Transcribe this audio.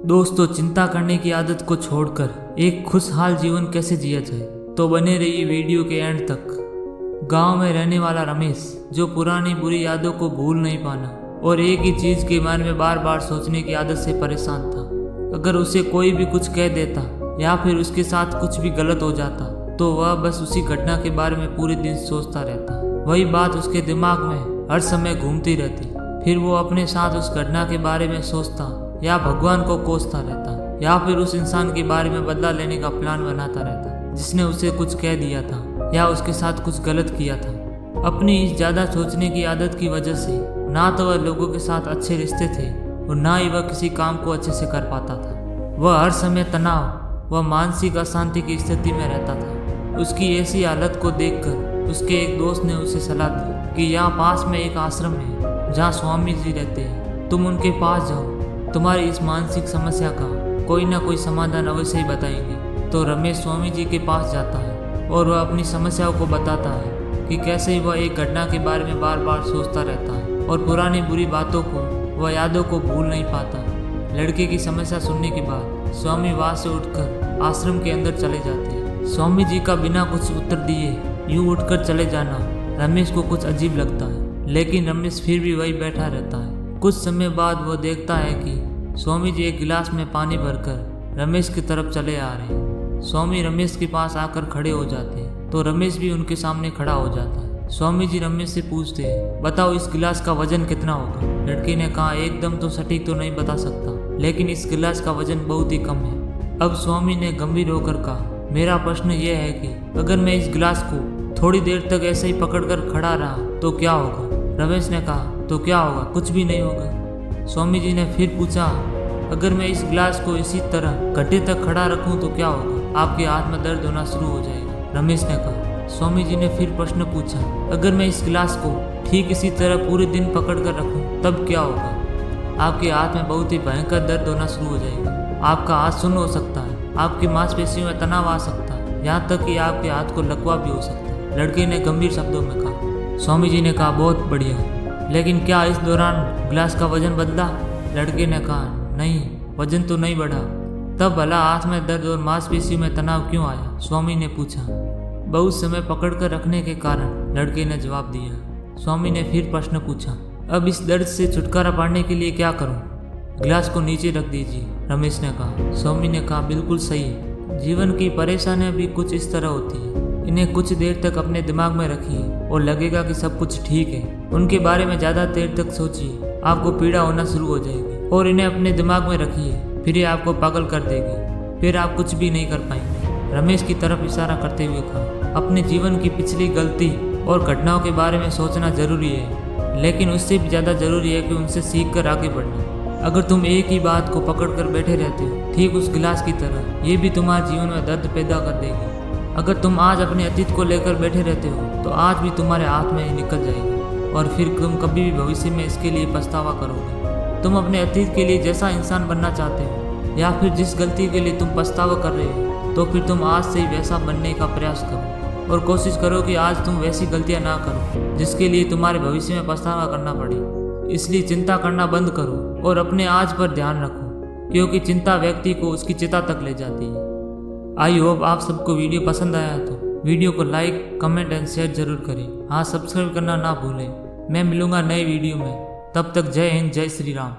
दोस्तों, चिंता करने की आदत को छोड़कर एक खुशहाल जीवन कैसे जिया जाए, तो बने रहिए वीडियो के एंड तक। गांव में रहने वाला रमेश, जो पुरानी बुरी यादों को भूल नहीं पाना और एक ही चीज के बारे में बार बार सोचने की आदत से परेशान था। अगर उसे कोई भी कुछ कह देता या फिर उसके साथ कुछ भी गलत हो जाता तो वह बस उसी घटना के बारे में पूरे दिन सोचता रहता। वही बात उसके दिमाग में हर समय घूमती रहती। फिर वो अपने साथ उस घटना के बारे में सोचता या भगवान को कोसता रहता या फिर उस इंसान के बारे में बदला लेने का प्लान बनाता रहता जिसने उसे कुछ कह दिया था या उसके साथ कुछ गलत किया था। अपनी इस ज़्यादा सोचने की आदत की वजह से ना तो वह लोगों के साथ अच्छे रिश्ते थे और ना ही वह किसी काम को अच्छे से कर पाता था। वह हर समय तनाव व मानसिक अशांति की स्थिति में रहता था। उसकी ऐसी हालत को देखकर उसके एक दोस्त ने उसे सलाह दी कि यहाँ पास में एक आश्रम है जहाँ स्वामी जी रहते हैं, तुम उनके पास जाओ, तुम्हारी इस मानसिक समस्या का कोई ना कोई समाधान अवश्य ही बताएंगे। तो रमेश स्वामी जी के पास जाता है और वह अपनी समस्याओं को बताता है कि कैसे वह एक घटना के बारे में बार बार सोचता रहता है और पुरानी बुरी बातों को वह यादों को भूल नहीं पाता। लड़के की समस्या सुनने के बाद स्वामी वहाँ से उठकर आश्रम के अंदर चले जाते हैं। स्वामी जी का बिना कुछ उत्तर दिए यूं उठकर चले जाना रमेश को कुछ अजीब लगता है, लेकिन रमेश फिर भी वही बैठा रहता है। कुछ समय बाद वह देखता है कि स्वामी जी एक गिलास में पानी भरकर रमेश की तरफ चले आ रहे हैं। स्वामी रमेश के पास आकर खड़े हो जाते हैं तो रमेश भी उनके सामने खड़ा हो जाता है। स्वामी जी रमेश से पूछते हैं, बताओ इस गिलास का वजन कितना होगा। लड़के ने कहा, एकदम तो सटीक तो नहीं बता सकता, लेकिन इस गिलास का वजन बहुत ही कम है। अब स्वामी ने गंभीर होकर कहा, मेरा प्रश्न यह है कि अगर मैं इस गिलास को थोड़ी देर तक ऐसे ही पकड़कर खड़ा रहा तो क्या होगा। रमेश ने कहा, तो क्या होगा, कुछ भी नहीं होगा। स्वामी जी ने फिर पूछा, अगर मैं इस गिलास को इसी तरह घंटे तक खड़ा रखूं तो क्या होगा, आपके हाथ में दर्द होना शुरू हो जाएगा। रमेश ने कहा। स्वामी जी ने फिर प्रश्न पूछा, अगर मैं इस गिलास को ठीक इसी तरह पूरे दिन पकड़ कर रखूं तब क्या होगा, आपके हाथ में बहुत ही भयंकर दर्द होना शुरू हो जाएगा, आपका हाथ सुन्न हो सकता है, आपकी मांसपेशियों में तनाव आ सकता है, यहाँ तक कि आपके हाथ को लकवा भी हो सकता है। लड़के ने गंभीर शब्दों में कहा। स्वामी जी ने कहा, बहुत बढ़िया, लेकिन क्या इस दौरान गिलास का वजन बदला। लड़के ने कहा, नहीं, वजन तो नहीं बढ़ा। तब भला हाथ में दर्द और मांसपेशियों में तनाव क्यों आया, स्वामी ने पूछा। बहुत समय पकड़कर रखने के कारण, लड़के ने जवाब दिया। स्वामी ने फिर प्रश्न पूछा, अब इस दर्द से छुटकारा पाने के लिए क्या करूं। गिलास को नीचे रख दीजिए, रमेश ने कहा। स्वामी ने कहा, बिल्कुल सही, जीवन की परेशानियां भी कुछ इस तरह होती है, इन्हें कुछ देर तक अपने दिमाग में रखिए और लगेगा कि सब कुछ ठीक है। उनके बारे में ज़्यादा देर तक सोचिए, आपको पीड़ा होना शुरू हो जाएगी, और इन्हें अपने दिमाग में रखिए, फिर ये आपको पागल कर देगी, फिर आप कुछ भी नहीं कर पाएंगे। रमेश की तरफ इशारा करते हुए कहा, अपने जीवन की पिछली गलती और घटनाओं के बारे में सोचना जरूरी है, लेकिन उससे भी ज़्यादा जरूरी है कि उनसे सीख कर आगे बढ़ना। अगर तुम एक ही बात को पकड़ कर बैठे रहते हो, ठीक उस गिलास की तरह, ये भी तुम्हारे जीवन में दर्द पैदा कर देगी। अगर तुम आज अपने अतीत को लेकर बैठे रहते हो तो आज भी तुम्हारे हाथ में ही निकल जाएगी और फिर तुम कभी भी भविष्य में इसके लिए पछतावा करोगे। तुम अपने अतीत के लिए जैसा इंसान बनना चाहते हो या फिर जिस गलती के लिए तुम पछतावा कर रहे हो, तो फिर तुम आज से ही वैसा बनने का प्रयास करो और कोशिश करो कि आज तुम वैसी गलतियां ना करो जिसके लिए तुम्हारे भविष्य में पछतावा करना पड़े। इसलिए चिंता करना बंद करो और अपने आज पर ध्यान रखो, क्योंकि चिंता व्यक्ति को उसकी चिता तक ले जाती है। आई होप आप सबको वीडियो पसंद आया तो वीडियो को लाइक, कमेंट एंड शेयर जरूर करें। हाँ, सब्सक्राइब करना ना भूलें। मैं मिलूंगा नए वीडियो में, तब तक जय हिंद, जय श्री राम।